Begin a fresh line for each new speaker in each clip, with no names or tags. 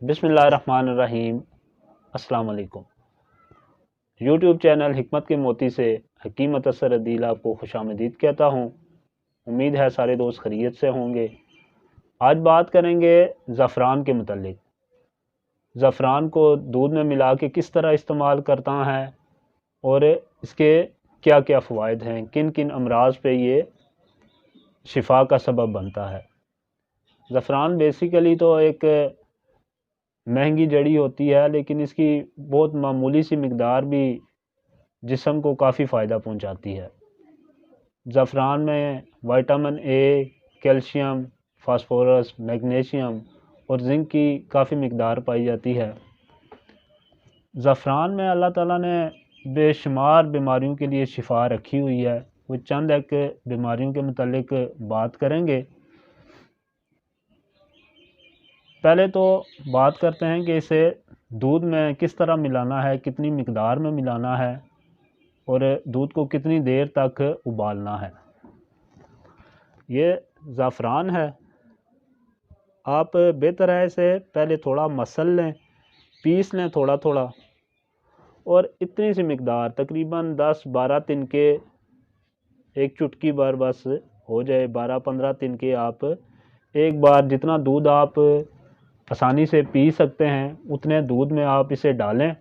बिस्मिल्लाहिर्रहमानिर्रहीम। अस्सलाम वालेकुम। यूट्यूब चैनल हिकमत के मोती से हकीम मुतसर अदील आपको खुशामदीद कहता हूँ। उम्मीद है सारे दोस्त खैरियत से होंगे। आज बात करेंगे ज़फ़रान के मुतल्लिक। ज़फ़रान को दूध में मिला के किस तरह इस्तेमाल करता है और इसके क्या क्या फ़वाइद हैं, किन किन अमराज पे ये शिफा का सबब बनता है। ज़फ़रान बेसिकली तो एक महंगी जड़ी होती है, लेकिन इसकी बहुत मामूली सी मिकदार भी जिस्म को काफ़ी फ़ायदा पहुंचाती है। ज़फ़रान में vitamin A, calcium, phosphorus, magnesium और जिंक की काफ़ी मिकदार पाई जाती है। ज़फ़रान में अल्लाह ताला ने बेशुमार बीमारियों के लिए शिफा रखी हुई है। वो चंद एक बीमारियों के मुतल्लिक बात करेंगे। पहले तो बात करते हैं कि इसे दूध में किस तरह मिलाना है, कितनी मिकदार में मिलाना है और दूध को कितनी देर तक उबालना है। ये ज़फ़रान है, आप बेहतर है इसे पहले थोड़ा मसल लें, पीस लें थोड़ा थोड़ा, और इतनी सी मिकदार तकरीबन 10-12 तिनके, एक चुटकी भर बस हो जाए। 12-15 तिनके आप एक बार, जितना दूध आप आसानी से पी सकते हैं उतने दूध में आप इसे डालें।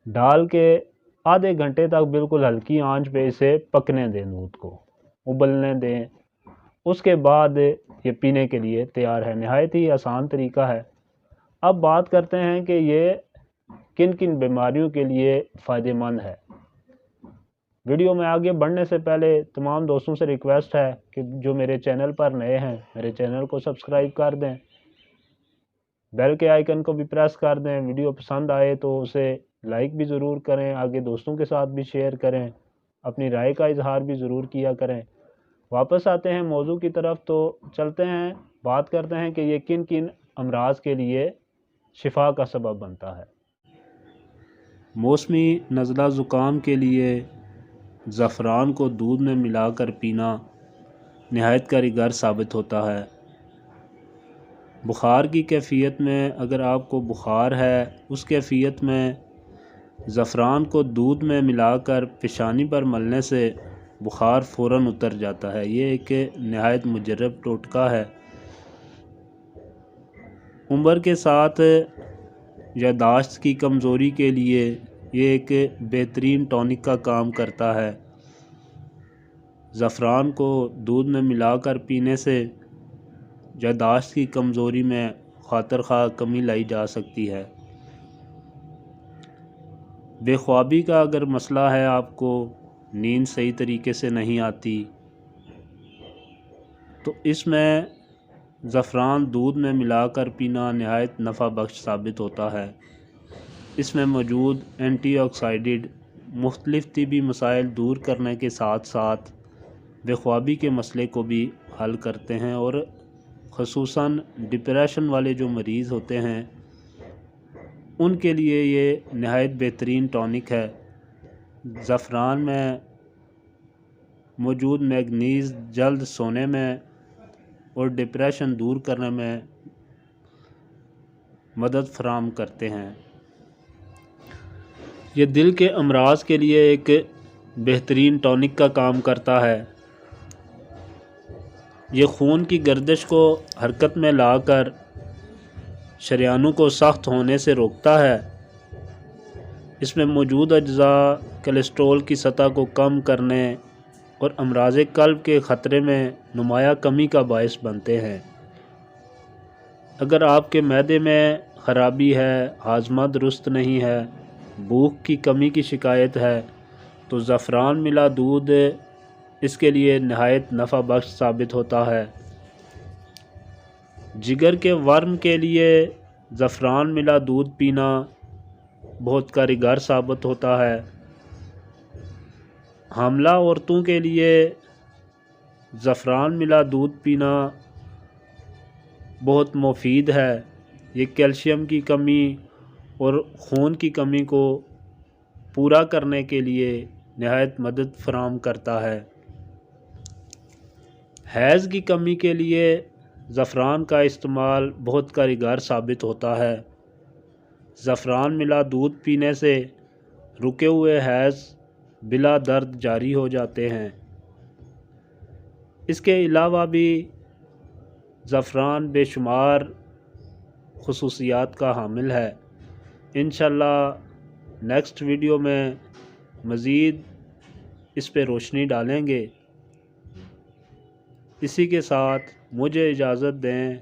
डाल के आधे घंटे तक बिल्कुल हल्की आंच पे इसे पकने दें, दूध को उबलने दें। उसके बाद ये पीने के लिए तैयार है। नहायत ही आसान तरीका है। अब बात करते हैं कि ये किन किन बीमारियों के लिए फ़ायदेमंद है। वीडियो में आगे बढ़ने से पहले तमाम दोस्तों से रिक्वेस्ट है कि जो मेरे चैनल पर नए हैं, मेरे चैनल को सब्सक्राइब कर दें, बेल के आइकन को भी प्रेस कर दें। वीडियो पसंद आए तो उसे लाइक भी ज़रूर करें, आगे दोस्तों के साथ भी शेयर करें, अपनी राय का इजहार भी ज़रूर किया करें। वापस आते हैं मौजू की तरफ, तो चलते हैं, बात करते हैं कि ये किन किन अमराज के लिए शिफा का सबब बनता है। मौसमी नज़ला ज़ुकाम के लिए ज़फ़रान को दूध में मिलाकर पीना नहायत कारगर साबित होता है। बुखार की कैफियत में, अगर आपको बुखार है, उस कैफियत में ज़फ़रान को दूध में मिलाकर पेशानी पर मलने से बुखार फ़ौरन उतर जाता है। ये एक नहायत मुजर्रब टोटका है। उम्र के साथ यादाश्त की कमज़ोरी के लिए ये एक बेहतरीन टॉनिक का काम करता है। ज़फ़रान को दूध में मिलाकर पीने से यादाश्त की कमज़ोरी में खातर खा कमी लाई जा सकती है। बेख्वाबी का अगर मसला है, आपको नींद सही तरीके से नहीं आती, तो इसमें ज़फ़रान दूध में मिलाकर पीना नहायत नफ़ा बख्श साबित होता है। इसमें मौजूद एंटीऑक्सीडेंट मुख्तलिफ़ तिबी मसाइल दूर करने के साथ साथ बेख्वाबी के मसले को भी हल करते हैं, और ख़ुसूसन डिप्रेशन वाले जो मरीज़ होते हैं उनके लिए ये नहायत बेहतरीन टॉनिक है। ज़फ़रान में मौजूद मैग्नीज़ जल्द सोने में और डिप्रेशन दूर करने में मदद फराहम करते हैं। ये दिल के अमराज के लिए एक बेहतरीन टॉनिक का काम करता है। ये खून की गर्दिश को हरकत में लाकर शरियानों को सख्त होने से रोकता है। इसमें मौजूद अज्जा कोलेस्ट्रॉल की सतह को कम करने और अमराज़ क़ल्ब के ख़तरे में नुमाया कमी का बायस बनते हैं। अगर आपके मैदे में ख़राबी है, हाजमा दुरुस्त नहीं है, भूख की कमी की शिकायत है, तो ज़फ़रान मिला दूध इसके लिए नहायत नफ़ा बख्श साबित होता है। जिगर के वर्म के लिए ज़फ़रान मिला दूध पीना बहुत कारगर साबित होता है। हामला औरतों के लिए ज़फ़रान मिला दूध पीना बहुत मुफीद है। ये कैल्शियम की कमी और खून की कमी को पूरा करने के लिए नहायत मदद फराहम करता है। हैज़ की कमी के लिए زعفران کا استعمال بہت کارگر ثابت ہوتا ہے۔ زعفران ملا دودھ پینے سے رکے ہوئے حیض بلا درد جاری ہو جاتے ہیں۔ اس کے علاوہ بھی زعفران بے شمار خصوصیات کا حامل ہے۔ انشاءاللہ نیکسٹ ویڈیو میں مزید اس پہ روشنی ڈالیں گے۔ اسی کے ساتھ مجھے اجازت دیں،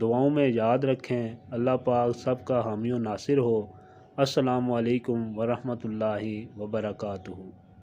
دعاؤں میں یاد رکھیں۔ اللہ پاک سب کا حامی و ناصر ہو۔ السلام علیکم ورحمۃ اللہ وبرکاتہ۔